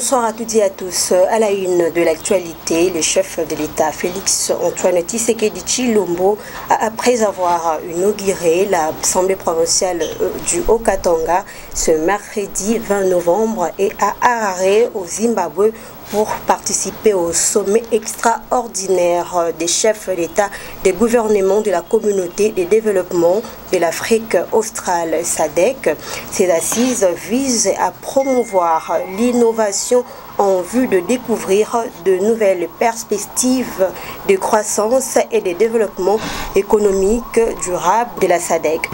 Bonsoir à toutes et à tous. À la une de l'actualité, le chef de l'État, Félix Antoine Tshisekedi Tshilombo, après avoir inauguré l'Assemblée provinciale du Haut-Katanga ce mercredi 20 novembre et à Harare au Zimbabwe pour participer au sommet extraordinaire des chefs d'État des gouvernements de la communauté de développement de l'Afrique australe SADC. Ces assises visent à promouvoir l'innovation en vue de découvrir de nouvelles perspectives de croissance et de développement économique durable de la SADC.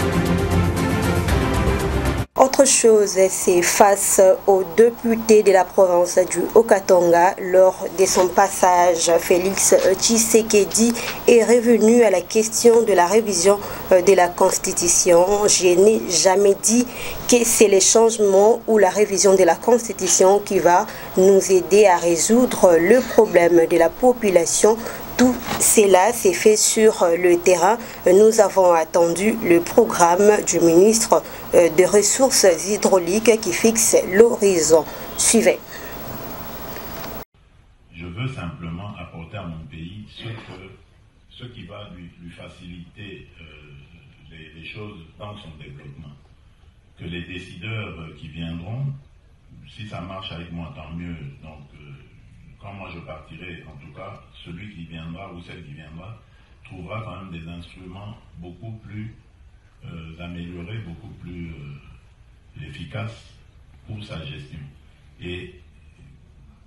Autre chose, c'est face aux députés de la province du Haut-Katanga. Lors de son passage, Félix Tshisekedi est revenu à la question de la révision de la Constitution. Je n'ai jamais dit que c'est le changement ou la révision de la Constitution qui va nous aider à résoudre le problème de la population. Tout cela s'est fait sur le terrain. Nous avons attendu le programme du ministre des Ressources hydrauliques qui fixe l'horizon. Suivez. Je veux simplement apporter à mon pays ce qui va lui faciliter les choses dans son développement. Que les décideurs qui viendront, si ça marche avec moi, tant mieux. Donc, quand moi je partirai, en tout cas, celui qui viendra ou celle qui viendra trouvera quand même des instruments beaucoup plus améliorés, beaucoup plus efficaces pour sa gestion. Et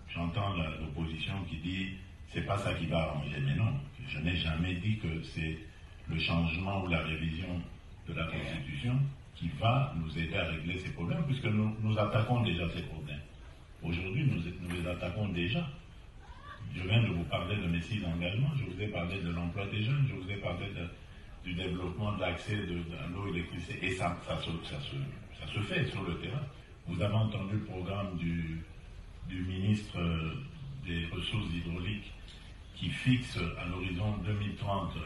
j'entends l'opposition qui dit c'est pas ça qui va arranger, mais non, je n'ai jamais dit que c'est le changement ou la révision de la Constitution qui va nous aider à régler ces problèmes, puisque nous attaquons déjà ces problèmes. Aujourd'hui, nous les attaquons déjà. Je viens de vous parler de mes 6 engagements, je vous ai parlé de l'emploi des jeunes, je vous ai parlé du développement de l'accès à l'eau et l'électricité, et ça se fait sur le terrain. Vous avez entendu le programme du ministre des Ressources hydrauliques qui fixe à l'horizon 2030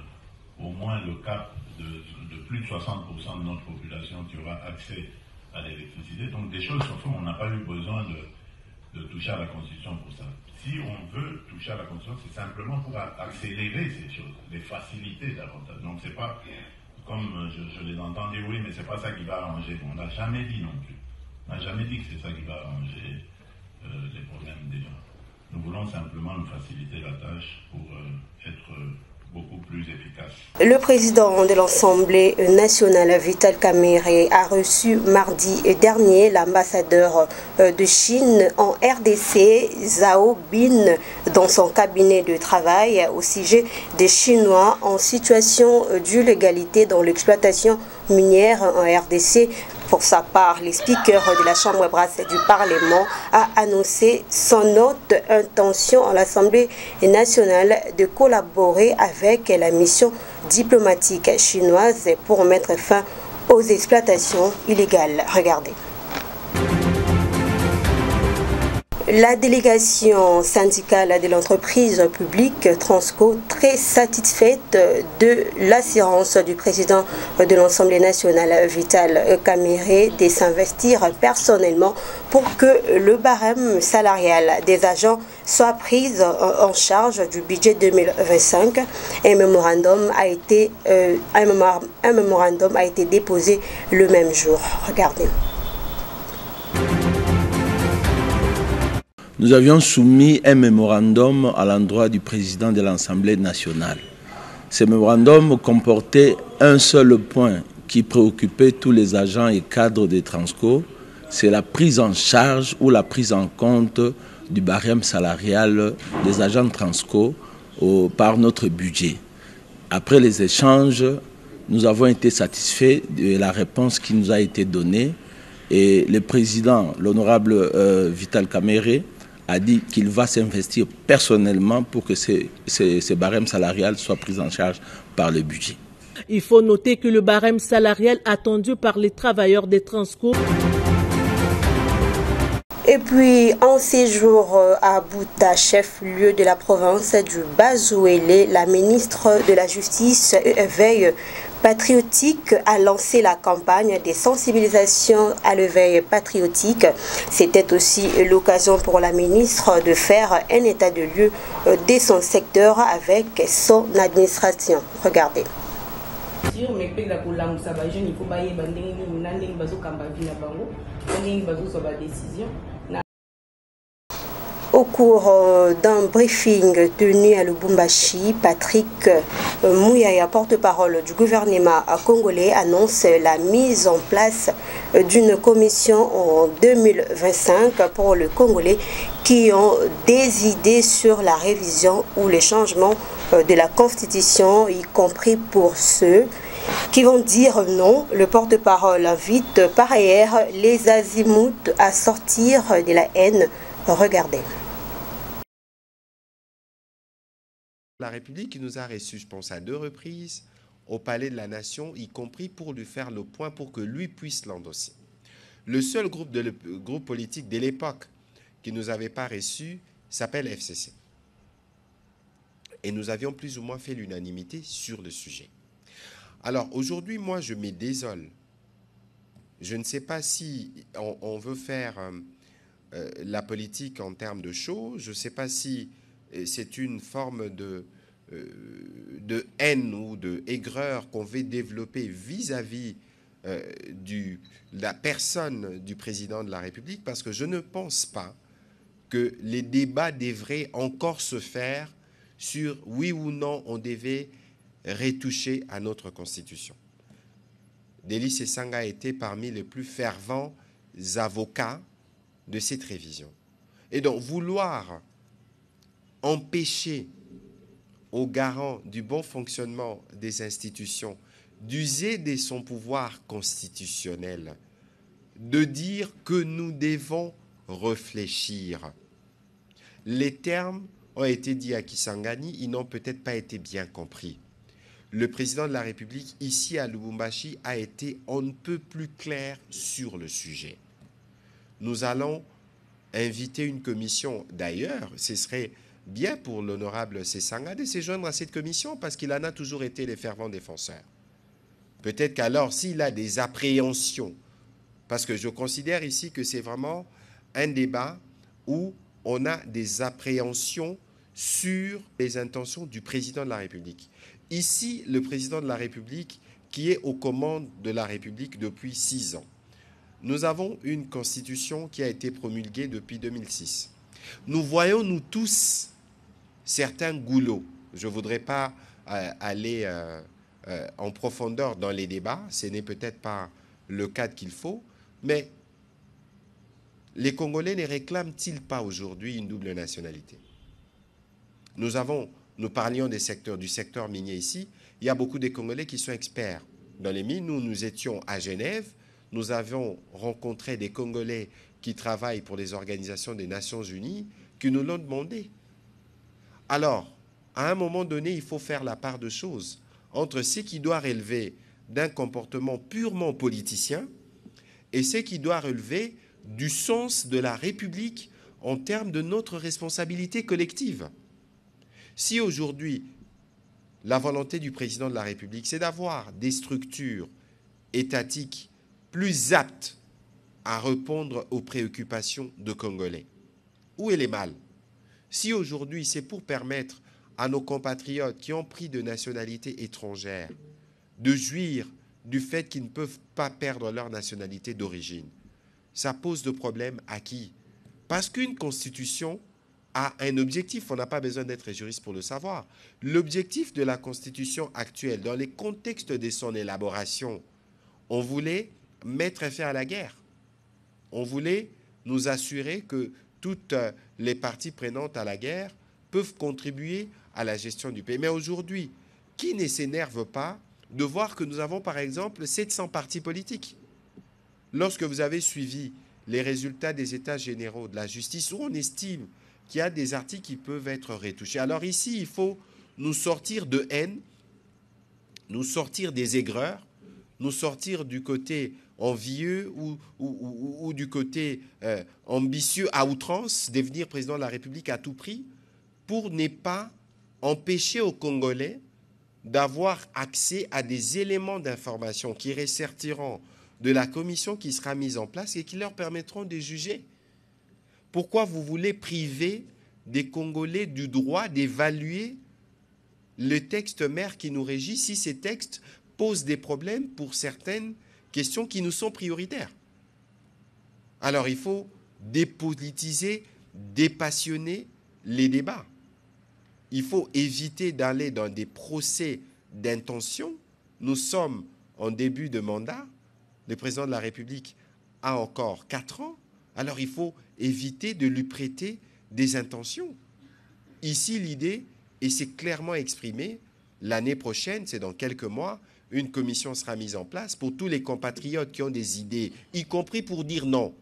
au moins le cap de plus de 60% de notre population qui aura accès à l'électricité. Donc des choses sur lesquelles on n'a pas eu besoin de toucher à la Constitution pour ça. Si on veut toucher à la Constitution, c'est simplement pour accélérer ces choses, les faciliter davantage. Donc c'est pas, comme je les entends dire, oui, mais c'est pas ça qui va arranger. On n'a jamais dit non plus. On n'a jamais dit que c'est ça qui va arranger les problèmes des gens. Nous voulons simplement nous faciliter la tâche pour être beaucoup plus efficace. Le président de l'Assemblée nationale, Vital Kamerhe, a reçu mardi dernier l'ambassadeur de Chine en RDC, Zhao Bin, dans son cabinet de travail au sujet des Chinois en situation d'illégalité dans l'exploitation minière en RDC. Pour sa part, le speaker de la Chambre basse du Parlement a annoncé son haute intention à l'Assemblée nationale de collaborer avec la mission diplomatique chinoise pour mettre fin aux exploitations illégales. Regardez. La délégation syndicale de l'entreprise publique Transco, très satisfaite de l'assurance du président de l'Assemblée nationale, Vital Kamerhe, de s'investir personnellement pour que le barème salarial des agents soit pris en charge du budget 2025. Un mémorandum a été déposé le même jour. Regardez. Nous avions soumis un mémorandum à l'endroit du président de l'Assemblée nationale. Ce mémorandum comportait un seul point qui préoccupait tous les agents et cadres de Transco, c'est la prise en charge ou la prise en compte du barème salarial des agents de Transco par notre budget. Après les échanges, nous avons été satisfaits de la réponse qui nous a été donnée et le président, l'honorable Vital Kamerhe, a dit qu'il va s'investir personnellement pour que ces barèmes salariales soient pris en charge par le budget. Il faut noter que le barème salarial attendu par les travailleurs des Transco. Et puis, en séjour à Bouta, chef-lieu de la province du Bazouélé, la ministre de la Justice veille patriotique a lancé la campagne des sensibilisations à l'éveil patriotique. C'était aussi l'occasion pour la ministre de faire un état de lieu de son secteur avec son administration. Regardez. Au cours d'un briefing tenu à Lubumbashi, Patrick Mouyaya, porte-parole du gouvernement congolais, annonce la mise en place d'une commission en 2025 pour les Congolais qui ont des idées sur la révision ou les changements de la Constitution, y compris pour ceux qui vont dire non. Le porte-parole invite par ailleurs les azimuts à sortir de la haine. Regardez. La République qui nous a reçus, je pense, à 2 reprises au Palais de la Nation, y compris pour lui faire le point pour que lui puisse l'endosser. Le seul groupe politique de l'époque qui ne nous avait pas reçus s'appelle FCC. Et nous avions plus ou moins fait l'unanimité sur le sujet. Alors aujourd'hui, moi, je me désole. Je ne sais pas si on veut faire la politique en termes de show. Je ne sais pas si c'est une forme de haine ou de aigreur qu'on veut développer vis-à-vis de la personne du président de la République, parce que je ne pense pas que les débats devraient encore se faire sur oui ou non on devait retoucher à notre Constitution. Delis Esanga a été parmi les plus fervents avocats de cette révision. Et donc vouloir empêcher aux garants du bon fonctionnement des institutions d'user de son pouvoir constitutionnel, de dire que nous devons réfléchir. Les termes ont été dits à Kisangani, ils n'ont peut-être pas été bien compris. Le président de la République, ici à Lubumbashi, a été on ne peut plus clair sur le sujet. Nous allons inviter une commission. D'ailleurs, ce serait bien pour l'honorable Sesanga de se joindre à cette commission parce qu'il en a toujours été les fervents défenseurs. Peut-être qu'alors, s'il a des appréhensions, parce que je considère ici que c'est vraiment un débat où on a des appréhensions sur les intentions du président de la République. Ici, le président de la République qui est aux commandes de la République depuis 6 ans. Nous avons une constitution qui a été promulguée depuis 2006. Nous voyons, nous tous, certains goulots. Je ne voudrais pas aller en profondeur dans les débats, ce n'est peut-être pas le cadre qu'il faut, mais les Congolais ne réclament-ils pas aujourd'hui une double nationalité? Nous parlions du secteur minier ici, il y a beaucoup de Congolais qui sont experts dans les mines. Nous étions à Genève, nous avons rencontré des Congolais qui travaillent pour les organisations des Nations Unies, qui nous l'ont demandé. Alors, à un moment donné, il faut faire la part de choses entre ce qui doit relever d'un comportement purement politicien et ce qui doit relever du sens de la République en termes de notre responsabilité collective. Si aujourd'hui, la volonté du président de la République, c'est d'avoir des structures étatiques plus aptes à répondre aux préoccupations de Congolais, où est le mal? Si aujourd'hui, c'est pour permettre à nos compatriotes qui ont pris de nationalité étrangère de jouir du fait qu'ils ne peuvent pas perdre leur nationalité d'origine, ça pose de problème à qui? Parce qu'une constitution a un objectif, on n'a pas besoin d'être juriste pour le savoir. L'objectif de la constitution actuelle, dans les contextes de son élaboration, on voulait mettre fin à la guerre. On voulait nous assurer que toutes les parties prenantes à la guerre peuvent contribuer à la gestion du pays. Mais aujourd'hui, qui ne s'énerve pas de voir que nous avons par exemple 700 partis politiques? Lorsque vous avez suivi les résultats des états généraux de la justice, où on estime qu'il y a des articles qui peuvent être retouchés. Alors ici, il faut nous sortir de haine, nous sortir des aigreurs, nous sortir du côté envieux ou du côté ambitieux à outrance, devenir président de la République à tout prix, pour ne pas empêcher aux Congolais d'avoir accès à des éléments d'information qui ressortiront de la commission qui sera mise en place et qui leur permettront de juger. Pourquoi vous voulez priver des Congolais du droit d'évaluer le texte mère qui nous régit si ces textes posent des problèmes pour certaines questions qui nous sont prioritaires? Alors il faut dépolitiser, dépassionner les débats. Il faut éviter d'aller dans des procès d'intention. Nous sommes en début de mandat. Le président de la République a encore 4 ans. Alors il faut éviter de lui prêter des intentions. Ici, l'idée, et c'est clairement exprimé, l'année prochaine, c'est dans quelques mois, une commission sera mise en place pour tous les compatriotes qui ont des idées, y compris pour dire non.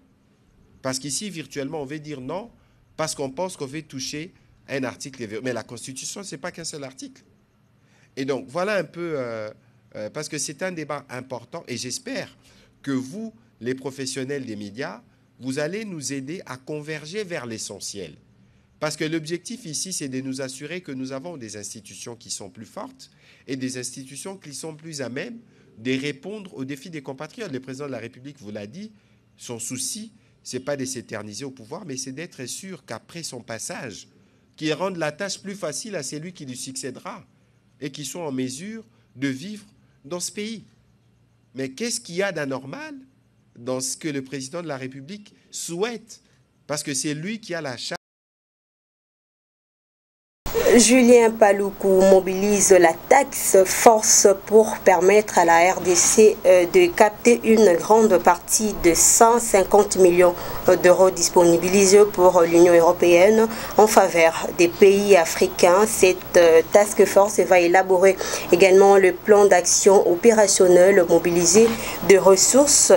Parce qu'ici, virtuellement, on veut dire non parce qu'on pense qu'on veut toucher un article. Mais la Constitution, ce n'est pas qu'un seul article. Et donc, voilà un peu, parce que c'est un débat important et j'espère que vous, les professionnels des médias, vous allez nous aider à converger vers l'essentiel. Parce que l'objectif ici, c'est de nous assurer que nous avons des institutions qui sont plus fortes et des institutions qui sont plus à même de répondre aux défis des compatriotes. Le président de la République vous l'a dit, son souci, ce n'est pas de s'éterniser au pouvoir, mais c'est d'être sûr qu'après son passage, qu'il rende la tâche plus facile à celui qui lui succédera et qui soit en mesure de vivre dans ce pays. Mais qu'est-ce qu'il y a d'anormal dans ce que le président de la République souhaite? Parce que c'est lui qui a la charge. Julien Paluku mobilise la taxe force pour permettre à la RDC de capter une grande partie de 150 millions d'euros disponibilisés pour l'Union européenne en faveur des pays africains. Cette task force va élaborer également le plan d'action opérationnel mobilisé de ressources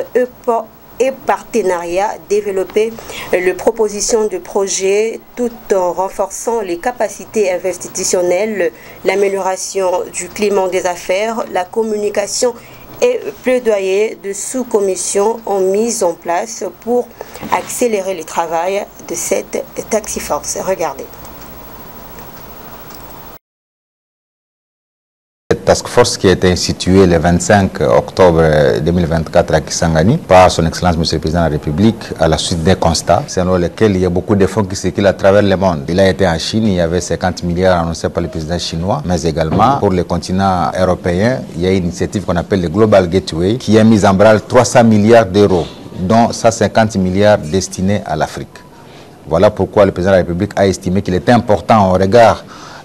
et partenariats, développer les propositions de projets tout en renforçant les capacités institutionnelles, l'amélioration du climat des affaires, la communication et plaidoyer de sous-commissions ont mis en place pour accélérer le travail de cette task force. Regardez. Cette task force qui a été instituée le 25 octobre 2024 à Kisangani par son Excellence M. le Président de la République à la suite des constats selon lesquels il y a beaucoup de fonds qui circulent à travers le monde. Il a été en Chine, il y avait 50 milliards annoncés par le président chinois, mais également pour le continent européen, il y a une initiative qu'on appelle le Global Gateway qui a mis en branle 300 milliards d'euros, dont 150 milliards destinés à l'Afrique. Voilà pourquoi le président de la République a estimé qu'il était important au regard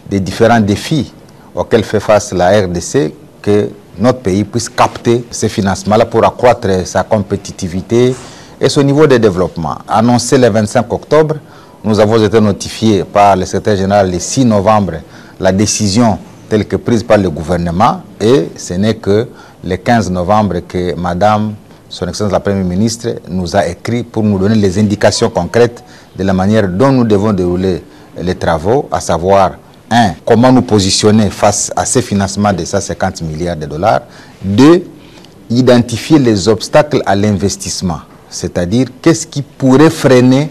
des différents défis auquel fait face la RDC, que notre pays puisse capter ces financements-là pour accroître sa compétitivité et son niveau de développement. Annoncé le 25 octobre, nous avons été notifiés par le secrétaire général le 6 novembre la décision telle que prise par le gouvernement et ce n'est que le 15 novembre que Madame, son Excellence la Première ministre, nous a écrit pour nous donner les indications concrètes de la manière dont nous devons dérouler les travaux, à savoir comment nous positionner face à ces financements de 150 milliards de dollars. 2, identifier les obstacles à l'investissement, c'est-à-dire qu'est-ce qui pourrait freiner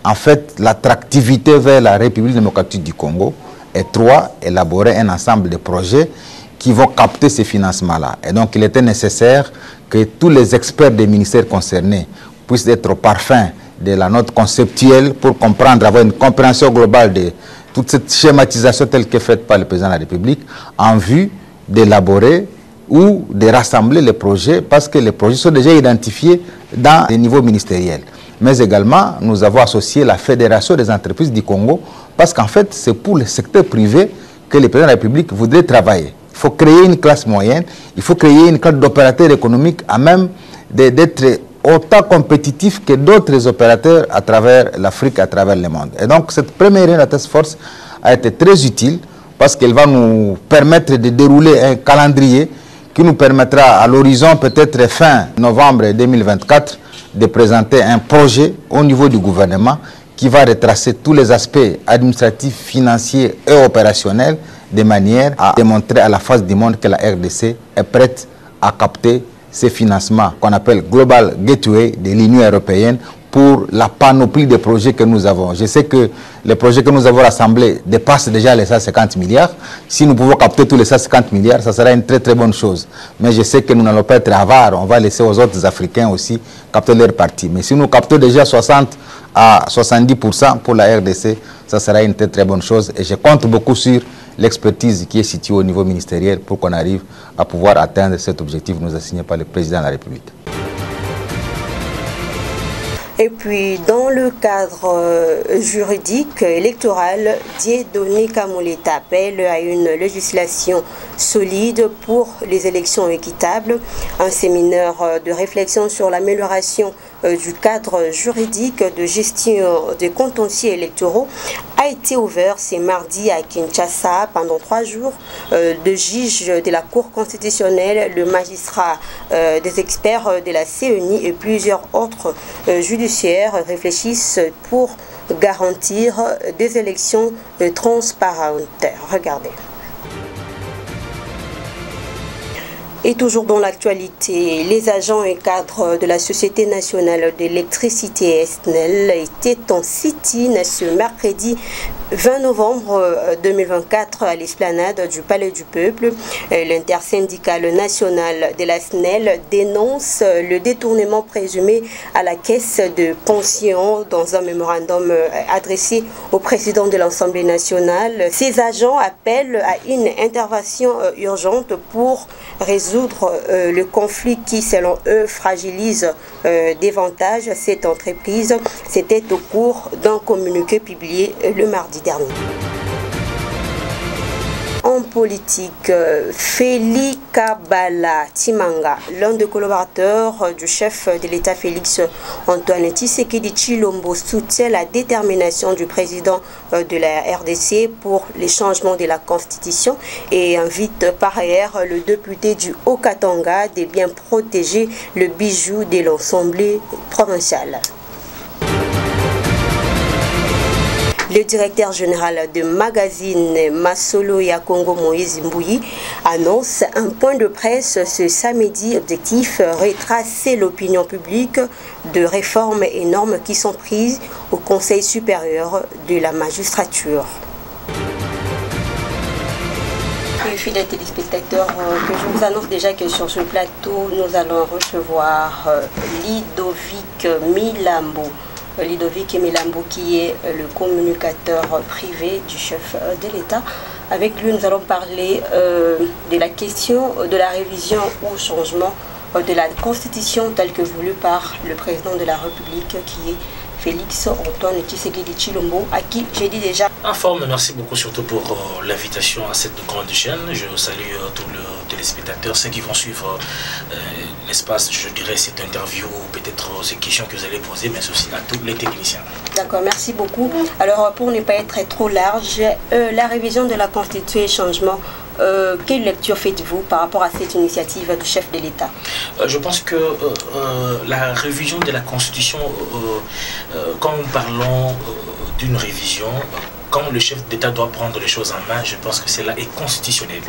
en fait l'attractivité vers la République démocratique du Congo. Et 3, élaborer un ensemble de projets qui vont capter ces financements-là. Et donc il était nécessaire que tous les experts des ministères concernés puissent être au parfum de la note conceptuelle pour comprendre, avoir une compréhension globale de toute cette schématisation telle qu'est faite par le président de la République en vue d'élaborer ou de rassembler les projets parce que les projets sont déjà identifiés dans les niveaux ministériels. Mais également, nous avons associé la Fédération des entreprises du Congo parce qu'en fait, c'est pour le secteur privé que le président de la République voudrait travailler. Il faut créer une classe moyenne, il faut créer une classe d'opérateurs économiques à même d'être autant compétitif que d'autres opérateurs à travers l'Afrique, à travers le monde. Et donc, cette première réunion de la task force a été très utile parce qu'elle va nous permettre de dérouler un calendrier qui nous permettra à l'horizon, peut-être fin novembre 2024, de présenter un projet au niveau du gouvernement qui va retracer tous les aspects administratifs, financiers et opérationnels de manière à démontrer à la face du monde que la RDC est prête à capter ces financements qu'on appelle Global Gateway de l'Union européenne pour la panoplie de projets que nous avons. Je sais que les projets que nous avons rassemblés dépassent déjà les 150 milliards. Si nous pouvons capter tous les 150 milliards, ça sera une très très bonne chose. Mais je sais que nous n'allons pas être avares. On va laisser aux autres Africains aussi capter leur partie. Mais si nous captons déjà 60 à 70% pour la RDC, ça sera une très très bonne chose. Et je compte beaucoup sur l'expertise qui est située au niveau ministériel pour qu'on arrive à pouvoir atteindre cet objectif nous assigné par le président de la République. Et puis, dans le cadre juridique électoral, Dieudonné Kamoleta appelle à une législation solide pour les élections équitables. Un séminaire de réflexion sur l'amélioration du cadre juridique de gestion des contentieux électoraux a été ouvert ce mardi à Kinshasa pendant 3 jours. Le juge de la Cour constitutionnelle, le magistrat, des experts de la CENI et plusieurs autres judiciaires réfléchissent pour garantir des élections transparentes. Regardez. Et toujours dans l'actualité, les agents et cadres de la Société nationale d'électricité SNEL étaient en sit-in ce mercredi 20 novembre 2024 à l'esplanade du Palais du Peuple. L'intersyndicale nationale de la SNEL dénonce le détournement présumé à la caisse de pension dans un mémorandum adressé au président de l'Assemblée nationale. Ces agents appellent à une intervention urgente pour résoudre le conflit qui, selon eux, fragilise davantage cette entreprise. C'était au cours d'un communiqué publié le mardi dernier. En politique, Félix Kabala Timanga, l'un des collaborateurs du chef de l'État Félix Antoine Tshisekedi Tshilombo, soutient la détermination du président de la RDC pour les changements de la Constitution et invite par ailleurs le député du Haut-Katanga de bien protéger le bijou de l'Assemblée provinciale. Le directeur général de magazine Masolo Yakongo Moïse Mbouyi annonce un point de presse ce samedi. Objectif, retracer l'opinion publique de réformes et normes qui sont prises au Conseil supérieur de la magistrature. Et fidèles téléspectateurs, que je vous annonce déjà que sur ce plateau, nous allons recevoir Ludovic Milambo. Ludovic Milambo qui est le communicateur privé du chef de l'État. Avec lui, nous allons parler de la question de la révision ou changement de la Constitution telle que voulue par le président de la République qui est Félix Antoine Tshisekedi Tshilombo, à qui j'ai dit déjà. Informe, merci beaucoup surtout pour l'invitation à cette grande chaîne. Je salue tous les téléspectateurs, ceux qui vont suivre l'espace, je dirais, cette interview, peut-être ces questions que vous allez poser, mais aussi à tous les techniciens. D'accord, merci beaucoup. Alors, pour ne pas être trop large, la révision de la Constitution et changement, quelle lecture faites-vous par rapport à cette initiative du chef de l'État? Je pense que la révision de la Constitution, quand nous parlons d'une révision, quand le chef d'État doit prendre les choses en main, je pense que cela est constitutionnel.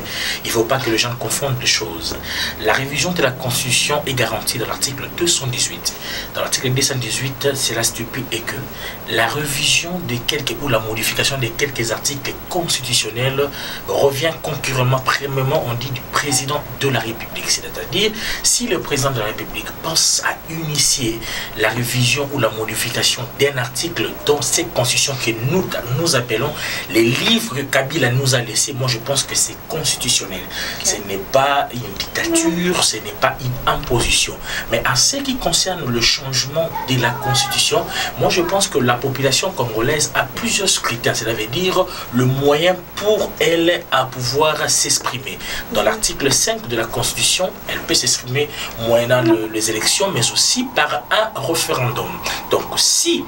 Il ne faut pas que les gens confondent les choses. La révision de la Constitution est garantie dans l'article 218. Dans l'article 218, cela stipule que la révision de quelques ou la modification de quelques articles constitutionnels revient concurremment, premièrement, on dit du président de la République. C'est-à-dire, si le président de la République pense à initier la révision ou la modification d'un article dans cette Constitution que nous appelons les livres que Kabila nous a laissés, moi je pense que c'est constitutionnel. Ce n'est pas une dictature, ce n'est pas une imposition. Mais en ce qui concerne le changement de la Constitution, moi je pense que la population congolaise a plusieurs critères. Ça veut dire le moyen pour elle à pouvoir s'exprimer. Dans l'article 5 de la Constitution, elle peut s'exprimer moyennant les élections, mais aussi par un référendum. Donc si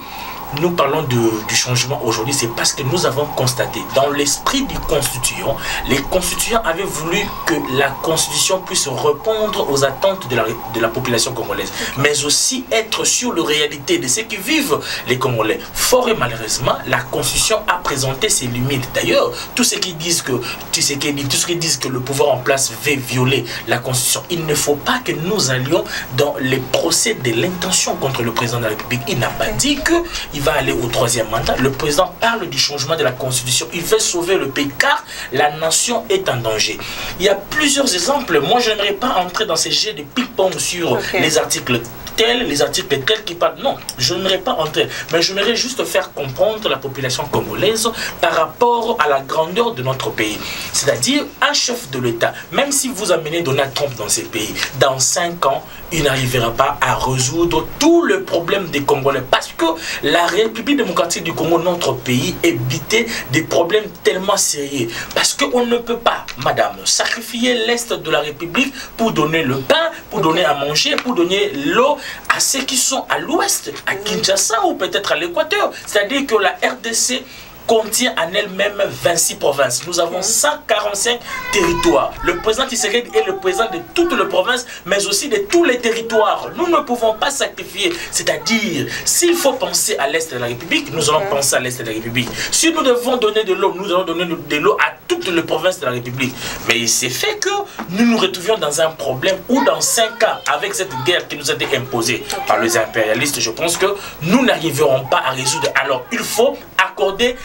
nous parlons du changement aujourd'hui, c'est parce que nous avons constaté, dans l'esprit du constituant, les constituants avaient voulu que la constitution puisse répondre aux attentes de la population congolaise, mais aussi être sur la réalité de ceux qui vivent les Congolais. Fort et malheureusement, la constitution a présenté ses limites. D'ailleurs, tous ceux qui disent que le pouvoir en place veut violer la constitution, il ne faut pas que nous allions dans les procès de l'intention contre le président de la République. Il n'a pas dit qu'il va aller au 3e mandat. Le président parle du changement de la constitution. Il veut sauver le pays car la nation est en danger. Il y a plusieurs exemples. Moi, je n'aimerais pas entrer dans ces jeux de ping-pong sur les articles les articles tels qui parlent. Non, je n'aimerais pas entrer. Mais j'aimerais juste faire comprendre la population congolaise par rapport à la grandeur de notre pays. C'est-à-dire, un chef de l'État, même si vous amenez Donald Trump dans ces pays, dans 5 ans, il n'arrivera pas à résoudre tout le problème des Congolais. Parce que la République démocratique du Congo, notre pays, est bité des problèmes tellement sérieux. Parce qu'on ne peut pas, madame, sacrifier l'Est de la République pour donner le pain, pour donner à manger, pour donner l'eau à ceux qui sont à l'ouest, à Kinshasa ou peut-être à l'Équateur. C'est-à-dire que la RDC contient en elle-même 26 provinces. Nous avons 145 territoires. Le président Tshisekedi est le président de toutes les provinces, mais aussi de tous les territoires. Nous ne pouvons pas sacrifier. C'est-à-dire, s'il faut penser à l'Est de la République, nous allons penser à l'Est de la République. Si nous devons donner de l'eau, nous allons donner de l'eau à toutes les provinces de la République. Mais c'est fait que nous nous retrouvions dans un problème où dans 5 ans, avec cette guerre qui nous a été imposée par les impérialistes, je pense que nous n'arriverons pas à résoudre. Alors, il faut accorder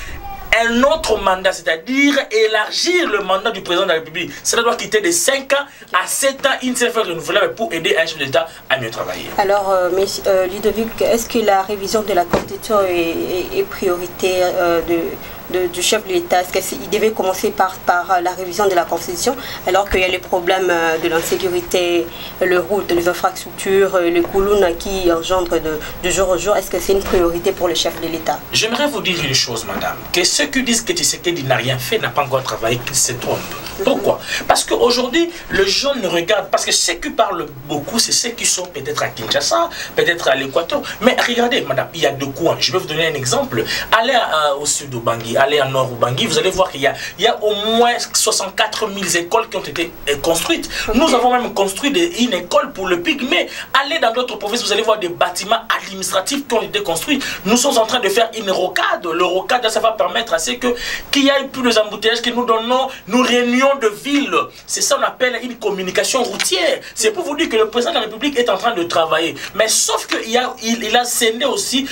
un autre mandat, c'est-à-dire élargir le mandat du président de la République. Cela doit quitter de 5 ans à 7 ans une seule fois renouvelable pour aider un chef d'État à mieux travailler. Alors, Ludovic, est-ce que la révision de la Constitution est priorité du chef de l'État? Est-ce qu'il devait commencer par la révision de la Constitution, alors qu'il y a les problèmes de l'insécurité, les routes, les infrastructures, les coulounes qui engendrent de jour au jour? Est-ce que c'est une priorité pour le chef de l'État? J'aimerais vous dire une chose, madame, que ceux qui disent que Tshisekedi n'a rien fait, n'a pas encore travaillé, qu'ils se trompent. Pourquoi? Parce qu'aujourd'hui, le jeune regarde, parce que ceux qui parlent beaucoup, c'est ceux qui sont peut-être à Kinshasa, peut-être à l'Équateur. Mais regardez, madame, il y a 2 coins. Je vais vous donner un exemple. Allez au sud de Bangui, allez en nord au Bangui, vous allez voir qu'il y a au moins 64 000 écoles qui ont été construites. Nous avons même construit une école pour le Pygmée. Allez dans d'autres provinces, vous allez voir des bâtiments administratifs qui ont été construits. Nous sommes en train de faire une rocade. Le rocade, ça va permettre à ce qu'il y ait plus de embouteillages, que nous donnons, nous réunions de ville. C'est ça qu'on appelle une communication routière. C'est pour vous dire que le président de la République est en train de travailler. Mais sauf qu'il a cédé aussi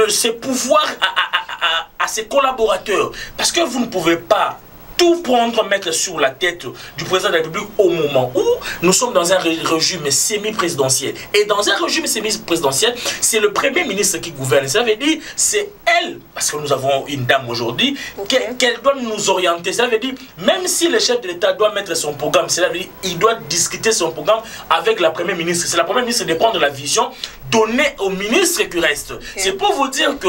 ses pouvoirs à ses collaborateurs. Parce que vous ne pouvez pas tout prendre, mettre sur la tête du président de la République au moment où nous sommes dans un régime semi-présidentiel. Et dans un régime semi-présidentiel, c'est le premier ministre qui gouverne. Ça veut dire, c'est elle, parce que nous avons une dame aujourd'hui, qu'elle doit nous orienter. Ça veut dire, même si le chef de l'État doit mettre son programme, cela veut dire, il doit discuter son programme avec la première ministre. C'est la première ministre de prendre la vision donnée au ministre qui reste. C'est pour vous dire que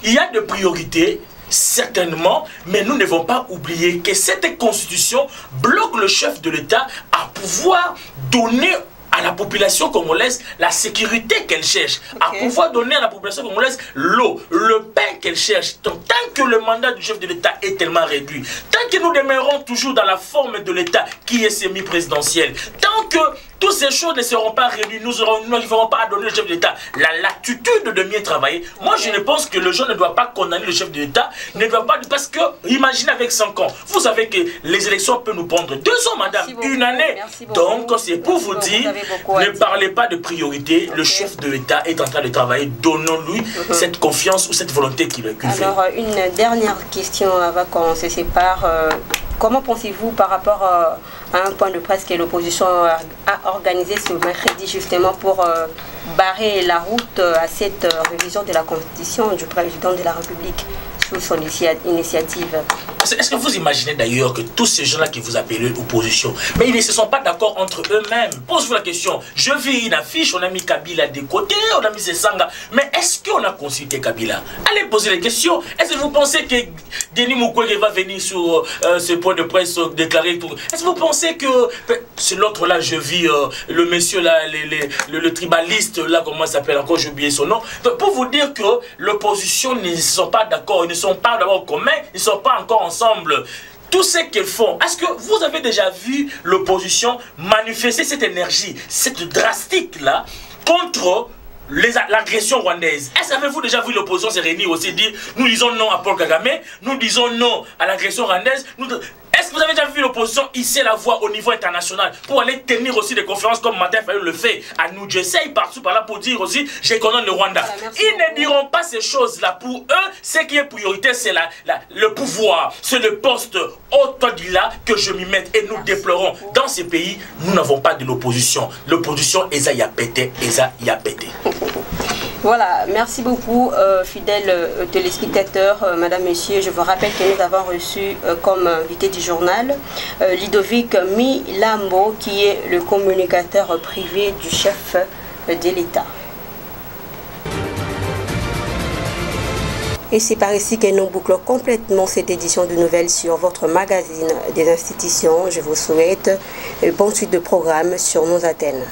il y a des priorités, certainement, mais nous ne devons pas oublier que cette constitution bloque le chef de l'État à pouvoir donner à la population congolaise la sécurité qu'elle cherche, à pouvoir donner à la population congolaise l'eau, le pain qu'elle cherche. Donc, tant que le mandat du chef de l'État est tellement réduit, tant que nous demeurons toujours dans la forme de l'État qui est semi-présidentielle, tant que toutes ces choses ne seront pas réunies, nous n'arriverons pas à donner au chef de l'État la latitude de mieux travailler. Moi, je ne pense que le jeune ne doit pas condamner le chef de l'État, ne doit pas, parce que, imaginez avec 5 ans, vous savez que les élections peuvent nous prendre 2 ans, madame, une année. Donc, c'est pour vous dire, ne parlez pas de priorité, le chef de l'État est en train de travailler, donnons-lui cette confiance ou cette volonté qu'il fait. Alors, une dernière question avant qu'on se sépare. Comment pensez-vous par rapport à un point de presse que l'opposition a organisé ce mercredi justement pour barrer la route à cette révision de la Constitution du président de la République sous son initiative? Est-ce que vous imaginez d'ailleurs que tous ces gens-là qui vous appellent opposition, mais ils ne se sont pas d'accord entre eux-mêmes? Posez-vous la question. Je vis une affiche, on a mis Kabila de côté, on a mis Sesanga, mais est-ce qu'on a consulté Kabila? Allez poser les questions. Est-ce que vous pensez que Denis Mukwege va venir sur ce point de presse déclaré. Est-ce que vous pensez que c'est l'autre là, je vis le monsieur là, le tribaliste là, comment il s'appelle encore, j'ai oublié son nom. Pour vous dire que l'opposition ne sont pas d'accord, ils ne sont pas d'abord communs, ils ne sont pas encore ensemble. Tout ce qu'ils font, est-ce que vous avez déjà vu l'opposition manifester cette énergie, cette drastique là, contre l'agression rwandaise? Est-ce que avez-vous déjà vu l'opposition se réunir aussi dire nous disons non à Paul Kagame, nous disons non à l'agression rwandaise? Est-ce que vous avez déjà vu l'opposition hisser la voix au niveau international pour aller tenir aussi des conférences comme Martin Fayulu le fait à New Jersey, partout par là pour dire aussi je condamne le Rwanda? Ils ne diront pas ces choses-là. Pour eux, ce qui est priorité, c'est le pouvoir, c'est le poste au-delà que je m'y mette. Et nous déplorons, dans ces pays, nous n'avons pas de l'opposition. L'opposition, eza y a pété. Voilà, merci beaucoup fidèles téléspectateurs, madame, messieurs. Je vous rappelle que nous avons reçu comme invité du journal Ludovic Milambo, qui est le communicateur privé du chef de l'État. Et c'est par ici que nous bouclons complètement cette édition de nouvelles sur votre magazine des institutions. Je vous souhaite une bonne suite de programmes sur nos antennes.